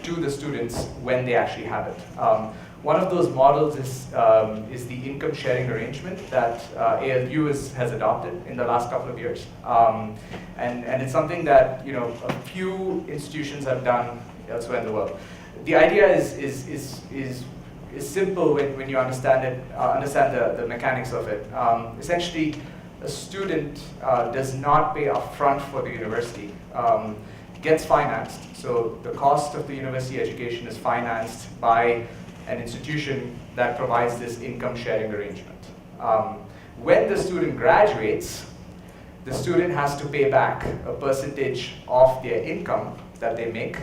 to the students when they actually have it. One of those models is the income sharing arrangement that ALU has adopted in the last couple of years. And it's something that a few institutions have done elsewhere in the world. The idea is simple when you understand the mechanics of it. Essentially, a student does not pay upfront for the university. Gets financed, so the cost of the university education is financed by an institution that provides this income sharing arrangement. When the student graduates, the student has to pay back a percentage of their income that they make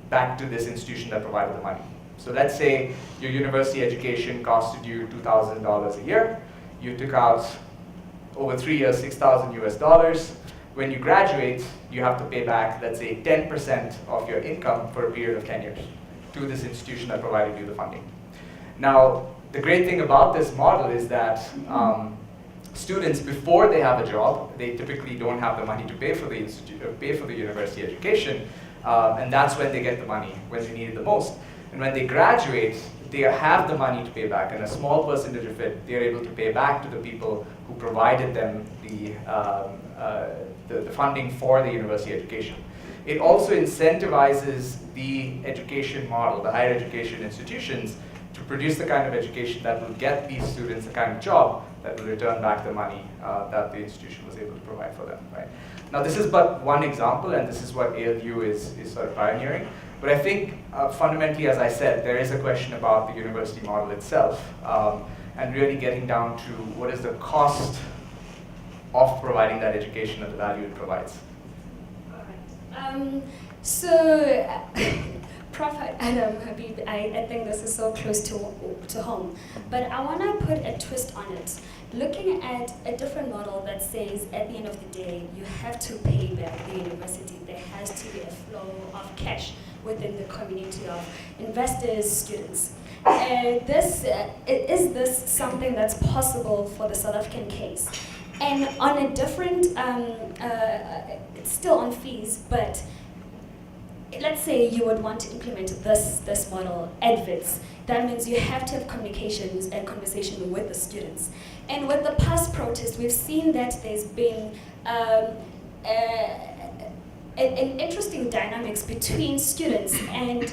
back to this institution that provided the money. So let's say your university education costed you $2,000 a year. You took out over 3 years, $6,000 US. When you graduate, you have to pay back, let's say, 10% of your income for a period of 10 years to this institution that provided you the funding. Now, the great thing about this model is that students, before they have a job, they typically don't have the money to pay for the university education, and that's when they get the money, when they need it the most. And when they graduate, they have the money to pay back, and a small percentage of it they're able to pay back to the people who provided them the funding for the university education. It also incentivizes the education model, the higher education institutions, to produce the kind of education that will get these students the kind of job that will return back the money that the institution was able to provide for them. Right? Now, this is but one example, and this is what ALU is sort of pioneering. But I think fundamentally, as I said, there is a question about the university model itself, and really getting down to what is the cost of providing that education and the value it provides. Prof. Habib, I think this is so close to home, but I want to put a twist on it. Looking at a different model that says at the end of the day, you have to pay back the university. There has to be a flow of cash within the community of investors, students. Is this something that's possible for the South African case? And on a different, it's still on fees, but let's say you would want to implement this model at WITS. That means you have to have communications and conversation with the students. And with the past protest, we've seen that there's been an interesting dynamics between students and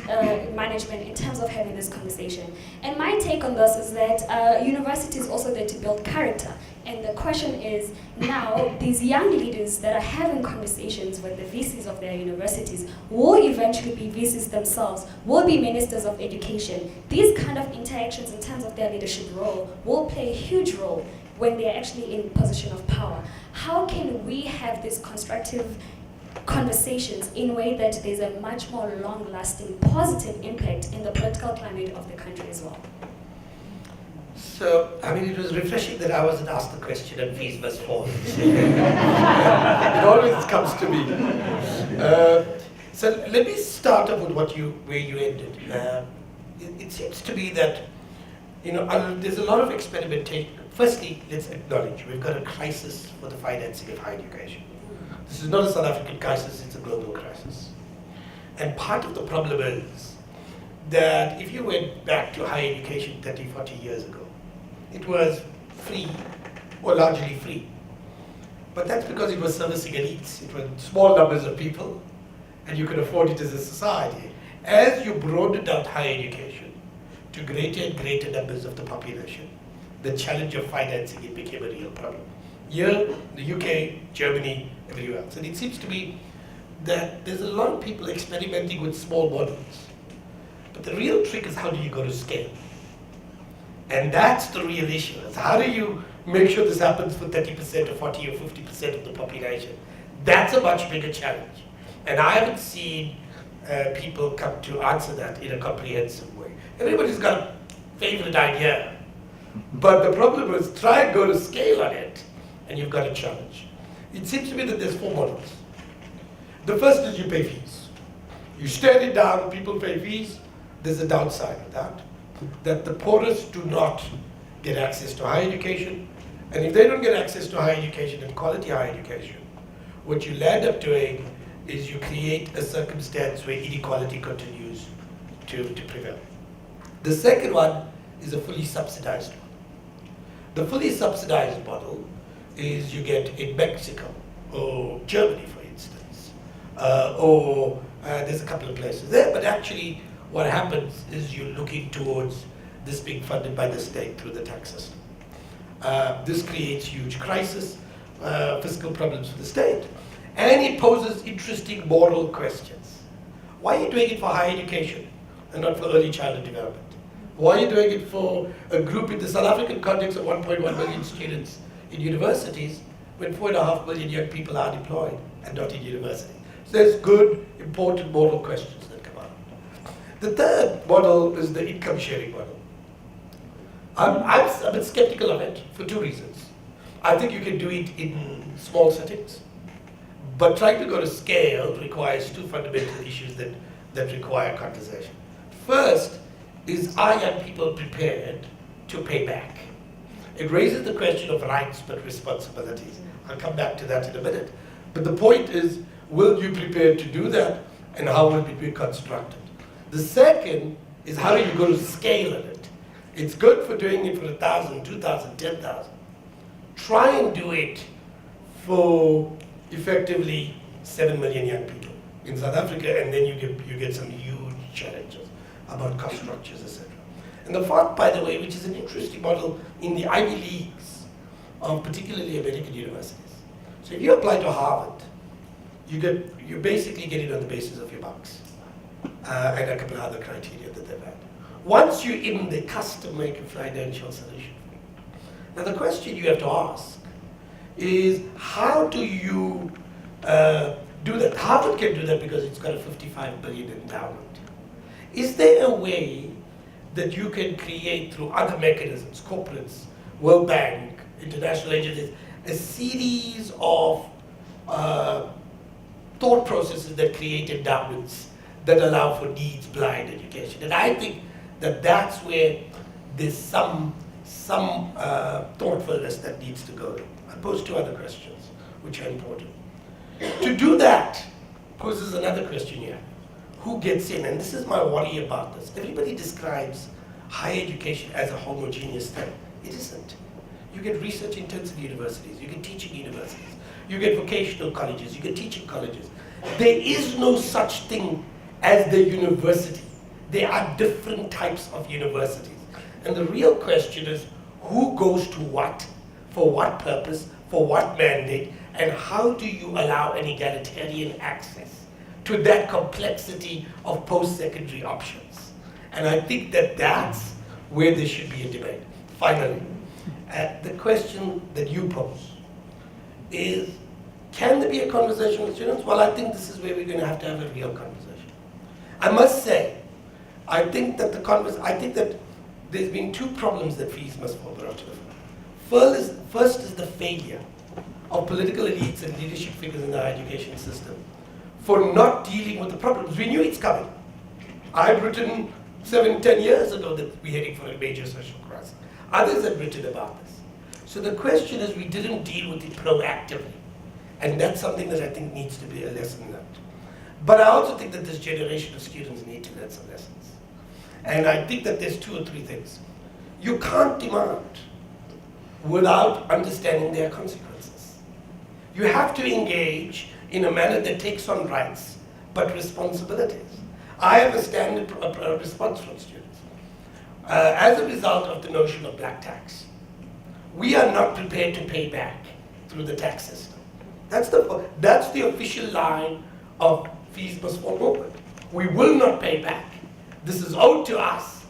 management in terms of having this conversation. And my take on this is that university is also there to build character. And the question is, now, these young leaders that are having conversations with the VCs of their universities will eventually be VCs themselves, will be ministers of education. These kind of interactions in terms of their leadership role will play a huge role when they're actually in position of power. How can we have these constructive conversations in a way that there's a much more long-lasting positive impact in the political climate of the country as well? So, I mean, it was refreshing that I wasn't asked the question and fees must fall. It always comes to me. So let me start off with where you ended. It seems to be that, there's a lot of experimentation. Firstly, let's acknowledge we've got a crisis for the financing of higher education. This is not a South African crisis, it's a global crisis. And part of the problem is that if you went back to higher education 30, 40 years ago, it was free, or largely free. But that's because it was servicing elites. It was small numbers of people, and you could afford it as a society. As you broadened out higher education to greater and greater numbers of the population, the challenge of financing it became a real problem. Here, the UK, Germany, everywhere else. And it seems to me that there's a lot of people experimenting with small models. But the real trick is, how do you go to scale? And that's the real issue. Is how do you make sure this happens for 30% or 40 or 50% of the population? That's a much bigger challenge. And I haven't seen people come to answer that in a comprehensive way. Everybody's got a favorite idea. But the problem is, try and go to scale on it, and you've got a challenge. It seems to me that there's 4 models. The first is you pay fees. You stare it down, people pay fees. There's a downside of that the poorest do not get access to higher education. And if they don't get access to higher education and quality higher education, what you land up doing is you create a circumstance where inequality continues to prevail. The second one is a fully subsidized one. The fully subsidized model is you get in Mexico or Germany, for instance, or there's a couple of places there, but actually what happens is you're looking towards this being funded by the state through the tax system. This creates huge crisis, fiscal problems for the state, and it poses interesting moral questions. Why are you doing it for higher education and not for early childhood development? Why are you doing it for a group in the South African context of 1.1 million students in universities when 4.5 million young people are deployed and not in university? So there's good, important moral questions that come out. The third model is the income sharing model. I'm a bit skeptical of it for two reasons. I think you can do it in small settings, but trying to go to scale requires two fundamental issues that require conversation. First is, are young people prepared to pay back? It raises the question of rights but responsibilities. I'll come back to that in a minute. But the point is, will you be prepared to do that, and how will it be constructed? The second is, how are you going to scale it? It's good for doing it for 1,000, 2,000, 10,000. Try and do it for effectively 7 million young people in South Africa, and then you get some huge challenges about cost structures, etc. And the fourth, by the way, which is an interesting model in the Ivy Leagues of particularly American universities. So if you apply to Harvard, you basically get it on the basis of your marks and a couple of other criteria that they've had. Once you're in, the custom make a financial solution. Now the question you have to ask is, how do you do that? Harvard can do that because it's got a 55 billion endowment. Is there a way that you can create through other mechanisms, corporates, World Bank, international agencies, a series of thought processes that create endowments that allow for needs-blind education? And I think that that's where there's some thoughtfulness that needs to go. I'll pose two other questions, which are important. To do that poses another question here. Who gets in? And this is my worry about this. Everybody describes higher education as a homogeneous thing. It isn't. You get research-intensive universities, you get teaching universities, you get vocational colleges, you get teaching colleges. There is no such thing as the university. There are different types of universities. And the real question is, who goes to what, for what purpose, for what mandate, and how do you allow an egalitarian access to that complexity of post-secondary options? And I think that that's where there should be a debate. Finally, the question that you pose is, can there be a conversation with students? Well, I think this is where we're going to have a real conversation. I must say, I think that there's been two problems that fees must fall brought to the fore. First is the failure of political elites and leadership figures in our education system for not dealing with the problems. We knew it's coming. I've written 7-10 years ago that we're heading for a major social crisis. Others have written about this. So the question is, we didn't deal with it proactively. And that's something that I think needs to be a lesson learned. But I also think that this generation of students need to learn some lessons. And I think that there's 2 or 3 things. You can't demand without understanding their consequences. You have to engage in a manner that takes on rights, but responsibilities. I have a standard response from students. As a result of the notion of black tax, we are not prepared to pay back through the tax system. That's the official line of fees must fall open. We will not pay back. This is owed to us.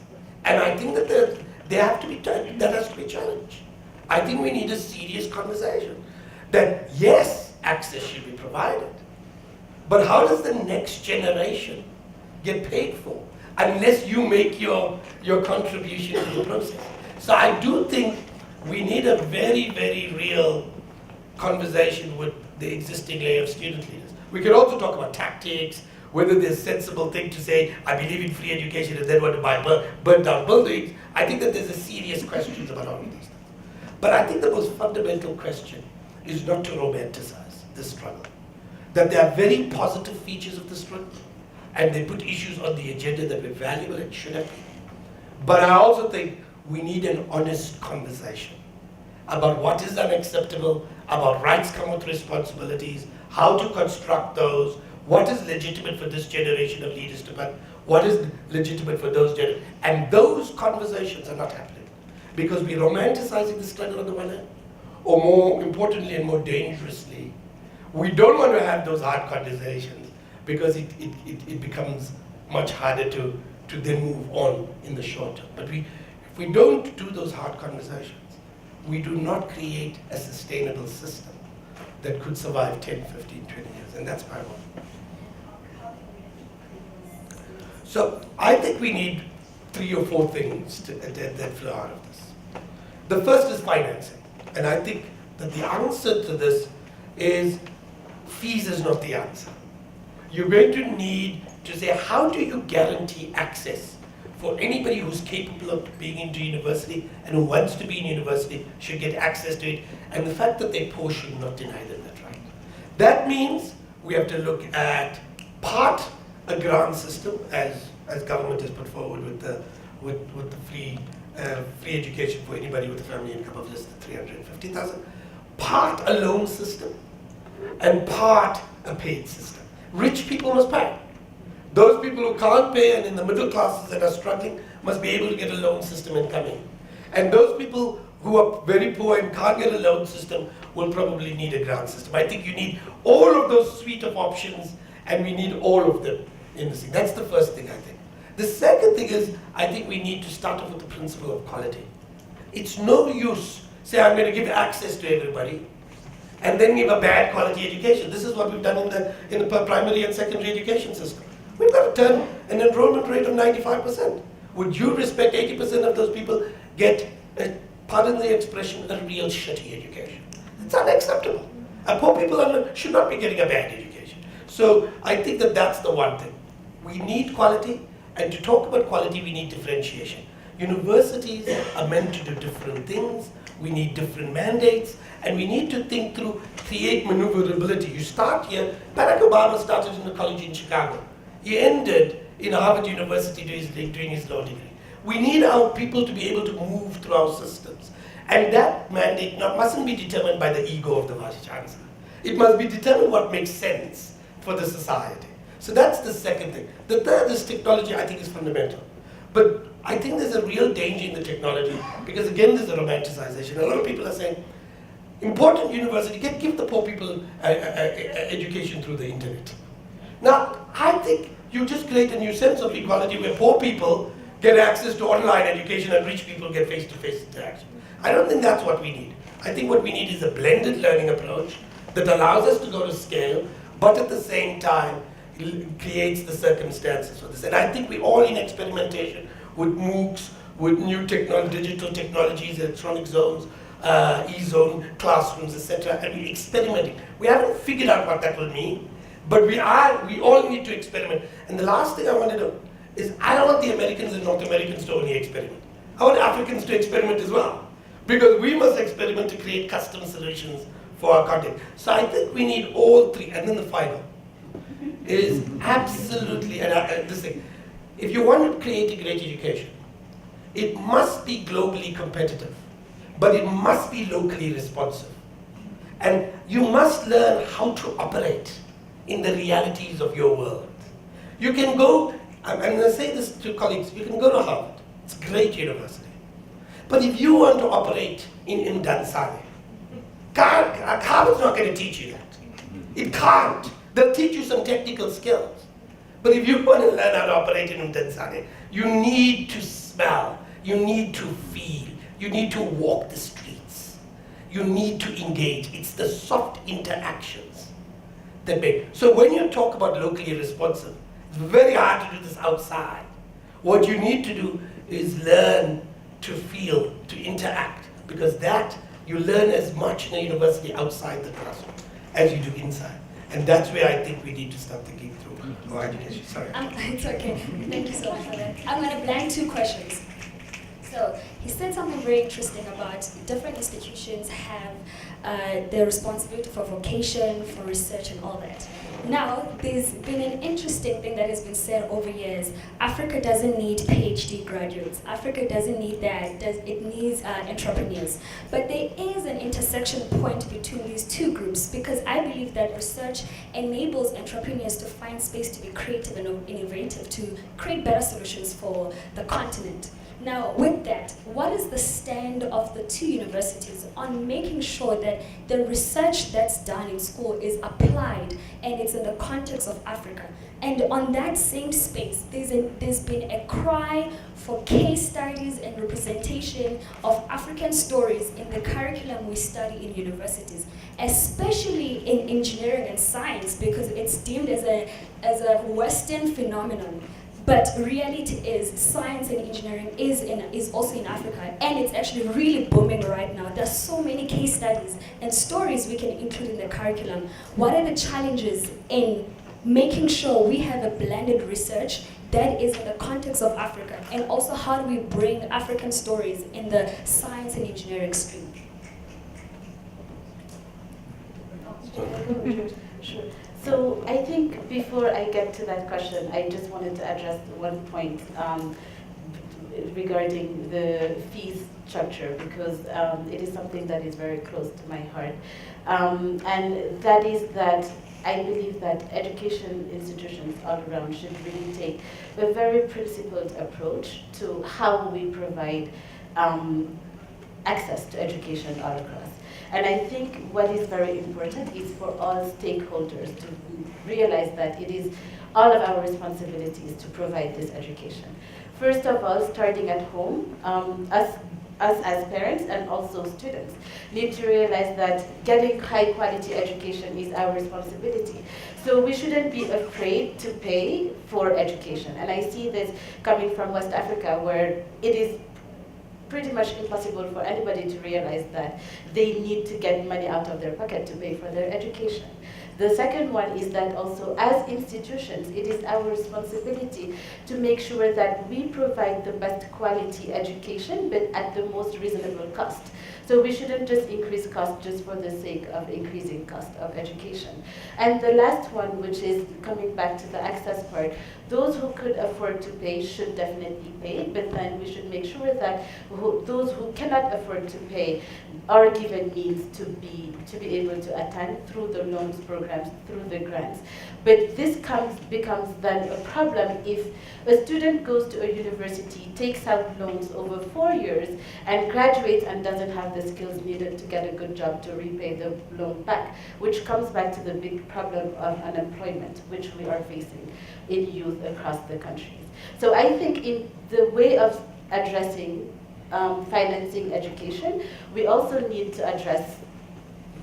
And I think that that has to be challenged. I think we need a serious conversation that yes, access should be provided, but how does the next generation get paid for unless you make your contribution to the process? So I do think we need a very, very real conversation with the existing layer of student leaders. We can also talk about tactics, whether there's a sensible thing to say, I believe in free education and then want to burn down buildings. I think that there's a serious questions about all of these things. But I think the most fundamental question is not to romanticize this struggle. that there are very positive features of the student, and they put issues on the agenda that were valuable and should have been. But I also think we need an honest conversation about what is unacceptable, about rights come with responsibilities, how to construct those, what is legitimate for this generation of leaders to put, what is legitimate for those generations. And those conversations are not happening because we're romanticizing the struggle on the one hand, or more importantly and more dangerously, we don't want to have those hard conversations because it becomes much harder to then move on in the short term. But if we don't do those hard conversations, we do not create a sustainable system that could survive 10, 15, 20 years, and that's my one. So I think we need 3 or 4 things that flow out of this. The first is financing, and I think that the answer to this is fees is not the answer. You're going to need to say, how do you guarantee access for anybody who's capable of being into university and who wants to be in university should get access to it, and the fact that they're poor should not deny them that right. That means we have to look at part a grant system, as government has put forward with the free education for anybody with a family income of less than 350,000, part a loan system, and part a paid system. Rich people must pay. Those people who can't pay and in the middle classes that are struggling must be able to get a loan system and come in. And those people who are very poor and can't get a loan system will probably need a grant system. I think you need all of those suite of options, and we need all of them in this thing. That's the first thing, I think. The second thing is, I think we need to start off with the principle of quality. It's no use say I'm going to give access to everybody and then give a bad quality education. This is what we've done in the primary and secondary education system. We've got to turn an enrollment rate of 95%. Would you respect 80% of those people get, pardon the expression, a real shitty education? It's unacceptable. And poor people should not be getting a bad education. So I think that that's the one thing. We need quality, and to talk about quality, we need differentiation. Universities are meant to do different things. We need different mandates, and we need to think through, create maneuverability. You start here. Barack Obama started in a college in Chicago. He ended in Harvard University doing his law degree. We need our people to be able to move through our systems. And that mandate mustn't be determined by the ego of the Vice Chancellor. It must be determined what makes sense for the society. So that's the second thing. The third is technology, I think, is fundamental. But I think there's a real danger in the technology because, again, there's a romanticization. A lot of people are saying, important university, give the poor people education through the internet. Now, I think you just create a new sense of equality where poor people get access to online education and rich people get face-to-face interaction. I don't think that's what we need. I think what we need is a blended learning approach that allows us to go to scale, but at the same time, creates the circumstances for this. And I think we're all in experimentation with MOOCs, with new digital technologies, electronic zones, e-zone classrooms, etc. And we're experimenting. We haven't figured out what that will mean, but we all need to experiment. And the last thing I want to do is I don't want the Americans and North Americans to only experiment. I want Africans to experiment as well, because we must experiment to create custom solutions for our content. So I think we need all three. And then the final is absolutely, and this thing, if you want to create a great education, it must be globally competitive, but it must be locally responsive. And you must learn how to operate in the realities of your world. You can go, I'm going to say this to colleagues, you can go to Harvard, it's a great university. But if you want to operate in Tanzania, Harvard's not going to teach you that. It can't. They'll teach you some technical skills. But if you want to learn how to operate in Tanzania, you need to smell, you need to feel, you need to walk the streets, you need to engage. It's the soft interactions that make. So when you talk about locally responsive, it's very hard to do this outside. What you need to do is learn to feel, to interact, because that you learn as much in a university outside the classroom as you do inside. And that's where I think we need to start thinking through our education. Sorry. It's okay. Thank you so much for that. I'm going to blank 2 questions. So he said something very interesting about different institutions have the responsibility for vocation, for research, and all that. Now, there's been an interesting thing that has been said over years. Africa doesn't need PhD graduates. Africa doesn't need that. It needs entrepreneurs. But there is an intersection point between these two groups, because I believe that research enables entrepreneurs to find space to be creative and innovative, to create better solutions for the continent. Now, with that, what is the stand of the two universities on making sure that the research that's done in school is applied and it's in the context of Africa? And on that same space, there's been a cry for case studies and representation of African stories in the curriculum we study in universities, especially in engineering and science, because it's deemed as a Western phenomenon. But reality is, science and engineering is also in Africa, and it's actually really booming right now. There's so many case studies and stories we can include in the curriculum. What are the challenges in making sure we have a blended research that is in the context of Africa? And also, how do we bring African stories in the science and engineering stream? Sure. So I think before I get to that question, I just wanted to address one point regarding the fees structure, because it is something that is very close to my heart. And that is that I believe that education institutions all around should really take a very principled approach to how we provide access to education all across. And I think what is very important is for all stakeholders to realize that it is all of our responsibilities to provide this education. First of all, starting at home, us as parents and also students need to realize that getting high quality education is our responsibility. So we shouldn't be afraid to pay for education. And I see this coming from West Africa, where it is pretty much impossible for anybody to realize that they need to get money out of their pocket to pay for their education. The second one is that also as institutions, it is our responsibility to make sure that we provide the best quality education, but at the most reasonable cost. So we shouldn't just increase cost just for the sake of increasing cost of education. And the last one, which is coming back to the access part, those who could afford to pay should definitely pay, but then we should make sure that those who cannot afford to pay are given means to be able to attend through the loans programs, through the grants. But this becomes then a problem if a student goes to a university, takes out loans over 4 years, and graduates and doesn't have the skills needed to get a good job to repay the loan back, which comes back to the big problem of unemployment, which we are facing in youth across the countries. So I think in the way of addressing financing education, we also need to address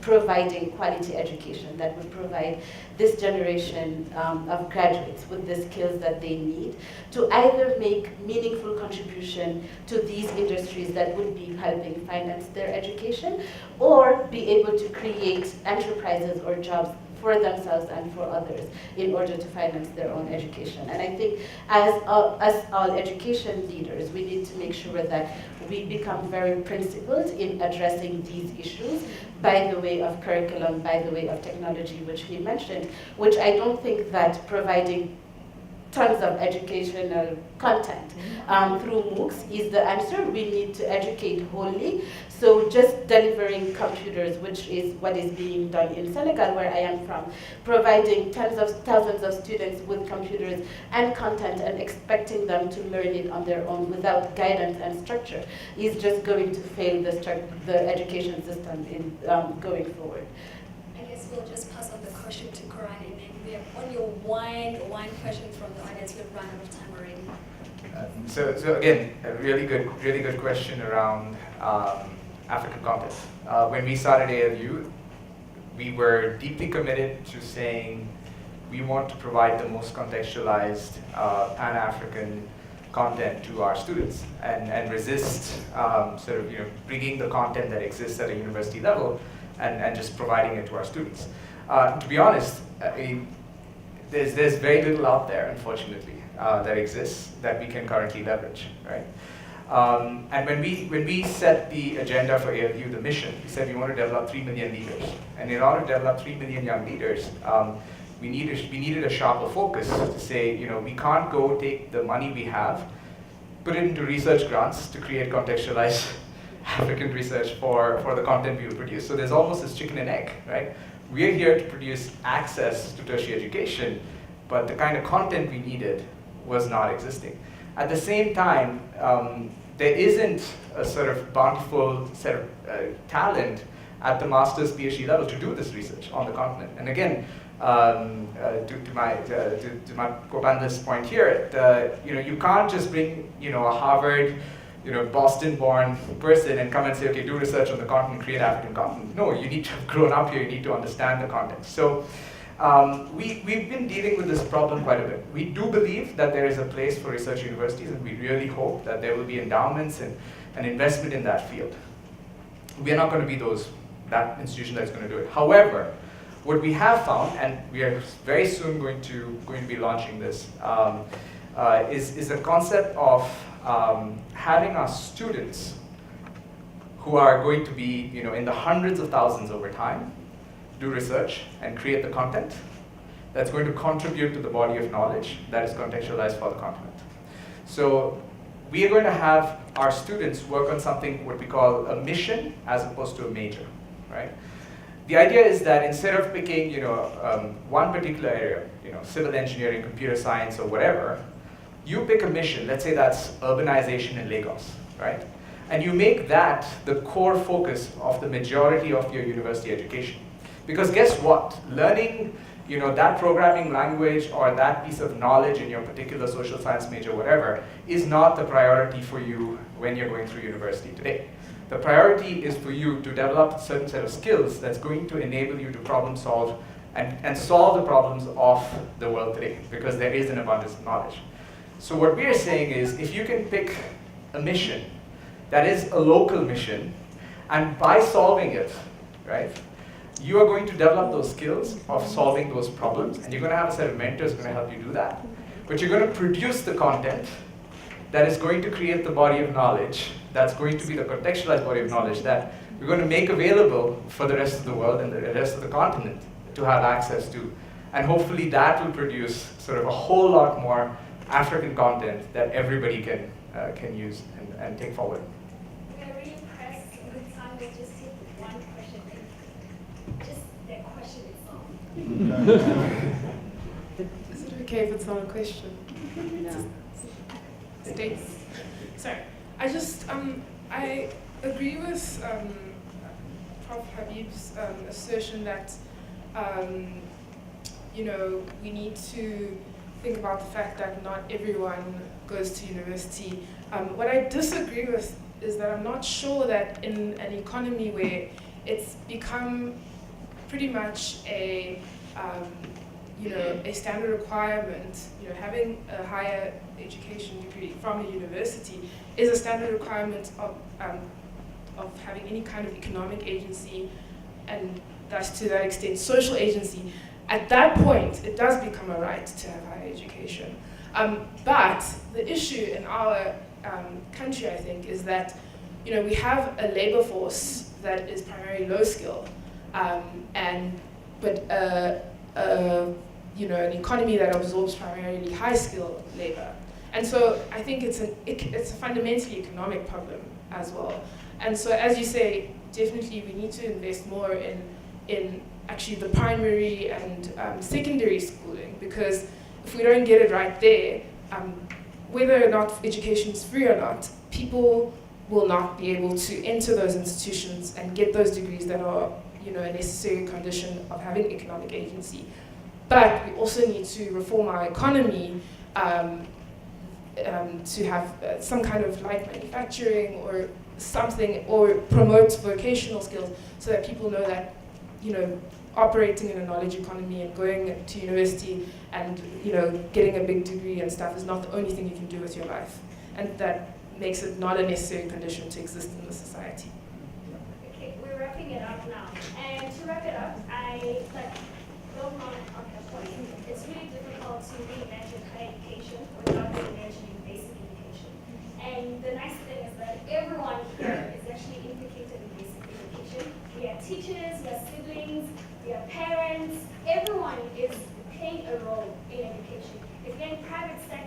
providing quality education that would provide this generation of graduates with the skills that they need to either make meaningful contribution to these industries that would be helping finance their education, or be able to create enterprises or jobs for themselves and for others in order to finance their own education. And I think as all education leaders, we need to make sure that we become very principled in addressing these issues by the way of curriculum, by the way of technology, which we mentioned, which I don't think that providing tons of educational content through MOOCs is the answer. We need to educate wholly. So just delivering computers, which is what is being done in Senegal, where I am from, providing tens of thousands of students with computers and content and expecting them to learn it on their own without guidance and structure is just going to fail the education system in going forward. I guess we'll just pass on the question to Khurram, and then we have only one question from the audience. We've run out of time already. So again, a really good question around African content. When we started ALU, we were deeply committed to saying we want to provide the most contextualized Pan-African content to our students and resist sort of bringing the content that exists at a university level and just providing it to our students. To be honest, there's very little out there, unfortunately, that exists that we can currently leverage, right? And when we set the agenda for ALU, the mission, we said we want to develop 3 million leaders. And in order to develop 3 million young leaders, we needed a sharper focus to say, we can't go take the money we have, put it into research grants to create contextualized African research for the content we will produce. So there's almost this chicken and egg, right? We're here to produce access to tertiary education, but the kind of content we needed was not existing. At the same time, there isn't a sort of bountiful set of talent at the master's PhD level to do this research on the continent. And again, to my co-panelist's point here, you can't just bring a Harvard, Boston-born person and come and say, okay, do research on the continent, create African continent. No, you need to have grown up here, you need to understand the context. So we've been dealing with this problem quite a bit. We do believe that there is a place for research universities, and we really hope that there will be endowments and investment in that field. We are not going to be that institution that's going to do it. However, what we have found, and we are very soon going to be launching this, is a concept of having our students, who are going to be in the hundreds of thousands over time, do research and create the content that's going to contribute to the body of knowledge that is contextualized for the continent. So we are going to have our students work on something what we call a mission as opposed to a major, right? The idea is that instead of picking one particular area, civil engineering, computer science, or whatever, you pick a mission. Let's say that's urbanization in Lagos, right? And you make that the core focus of the majority of your university education. Because guess what? Learning that programming language or that piece of knowledge in your particular social science major, whatever, is not the priority for you when you're going through university today. The priority is for you to develop a certain set of skills that's going to enable you to problem solve and solve the problems of the world today, because there is an abundance of knowledge. So what we are saying is, if you can pick a mission that is a local mission, and by solving it, right, you are going to develop those skills of solving those problems, and you're going to have a set of mentors who are going to help you do that. But you're going to produce the content that is going to create the body of knowledge, that's going to be the contextualized body of knowledge that we're going to make available for the rest of the world and the rest of the continent to have access to. And hopefully that will produce sort of a whole lot more African content that everybody can use and take forward. We are really pressed with time. We just take one question. Just the question itself. Is it okay if it's not a question? No. States. Sorry. I just, I agree with Prof. Habib's assertion that, we need to think about the fact that not everyone goes to university. What I disagree with is that I'm not sure that in an economy where it's become pretty much a standard requirement, having a higher education degree from a university is a standard requirement of having any kind of economic agency, and thus to that extent social agency. At that point, it does become a right to have higher education. But the issue in our country, I think, is that we have a labor force that is primarily low skill, but an economy that absorbs primarily high skill labor. And so I think it's a fundamentally economic problem as well. And so, as you say, definitely we need to invest more in actually the primary and secondary schooling, because if we don't get it right there, whether or not education is free or not, people will not be able to enter those institutions and get those degrees that are a necessary condition of having economic agency. But we also need to reform our economy to have some kind of light manufacturing or something, or promote vocational skills so that people know that operating in a knowledge economy and going to university and getting a big degree and stuff is not the only thing you can do with your life, and that makes it not a necessary condition to exist in the society. Okay, we're wrapping it up now. And to wrap it up, building on her point, it's really difficult to reimagine higher education without reimagining basic education. And the nice thing is that everyone here is actually implicated in basic education. We are teachers, we are siblings, we are parents. Everyone is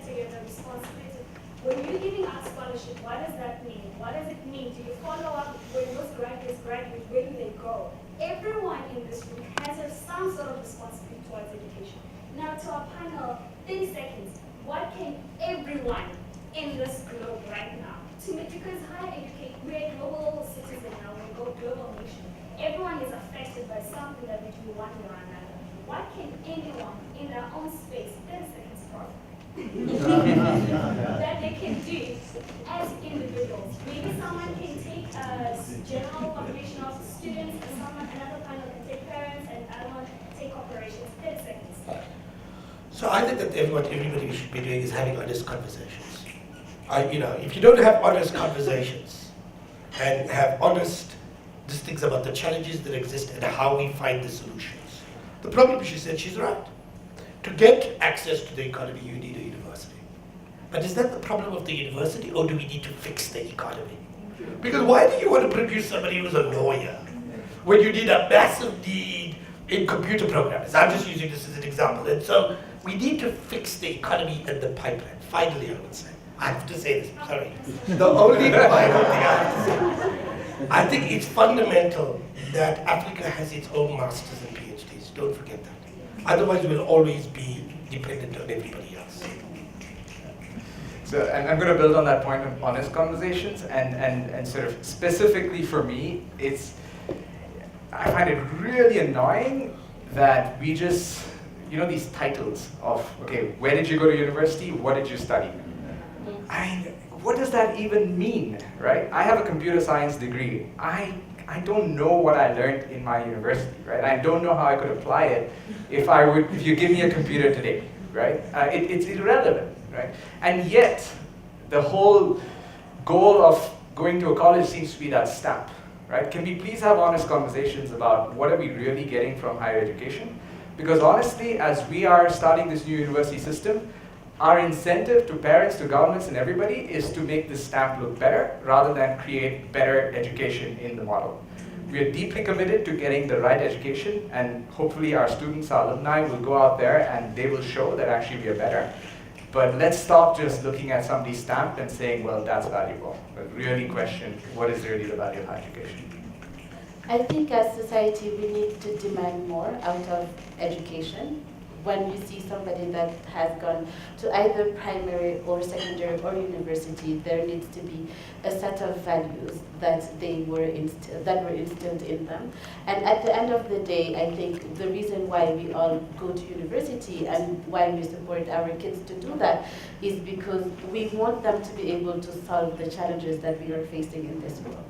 together responsibility. When you're giving out scholarship, what does that mean? What does it mean? Do you follow up when those graduates graduate? Where do they go? Everyone in this room has some sort of responsibility towards education. Now to our panel, 30 seconds. What can everyone in this globe right now to make, because higher education, we're a global citizen now, we're a global nation. Everyone is affected by something that we do one way or another. What can anyone in their own space, 30 seconds probably, that they can do as individuals? Maybe someone can take a general population of students, and another panel can take parents, and another one take operations. 30 seconds. So I think that what everybody should be doing is having honest conversations. If you don't have honest conversations and have honest things about the challenges that exist and how we find the solutions, the problem, she said, she's right. To get access to the economy, you need a university. But is that the problem of the university, or do we need to fix the economy? Because why do you want to produce somebody who's a lawyer when you need a massive need in computer programmers? I'm just using this as an example. And so we need to fix the economy and the pipeline. Finally, I would say. I have to say this, sorry. The only final thing I have to say. I think it's fundamental that Africa has its own masters and PhDs. Don't forget that. Otherwise, we'll always be dependent on everybody else. So, and I'm going to build on that point of honest conversations, and sort of specifically for me, I find it really annoying that we just, these titles of, okay, where did you go to university? What did you study? I mean, what does that even mean, right? I have a computer science degree. I don't know what I learned in my university, right? I don't know how I could apply it if you give me a computer today, right? It's irrelevant, right? And yet, the whole goal of going to a college seems to be that stamp, right? Can we please have honest conversations about what are we really getting from higher education? Because honestly, as we are starting this new university system, our incentive to parents, to governments, and everybody is to make this stamp look better rather than create better education in the model. We are deeply committed to getting the right education, and hopefully our students, our alumni will go out there and they will show that actually we are better. But let's stop just looking at somebody's stamp and saying, well, that's valuable. But really question, what is really the value of higher education? I think as society we need to demand more out of education. When you see somebody that has gone to either primary or secondary or university, there needs to be a set of values that were instilled in them. And at the end of the day, I think the reason why we all go to university and why we support our kids to do that is because we want them to be able to solve the challenges that we are facing in this world.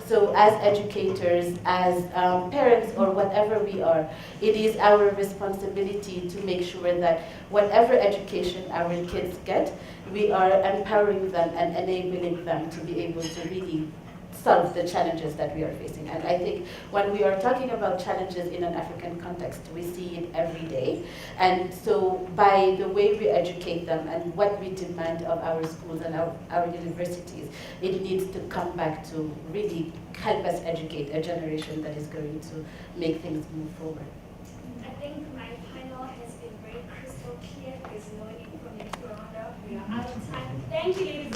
So as educators, as parents, or whatever we are, it is our responsibility to make sure that whatever education our kids get, we are empowering them and enabling them to be able to really solve the challenges that we are facing. And I think when we are talking about challenges in an African context, we see it every day. And so by the way we educate them and what we demand of our schools and our universities, it needs to come back to really help us educate a generation that is going to make things move forward. I think my panel has been very crystal clear. There's no need for me to round up. We are out of time. Thank you, ladies.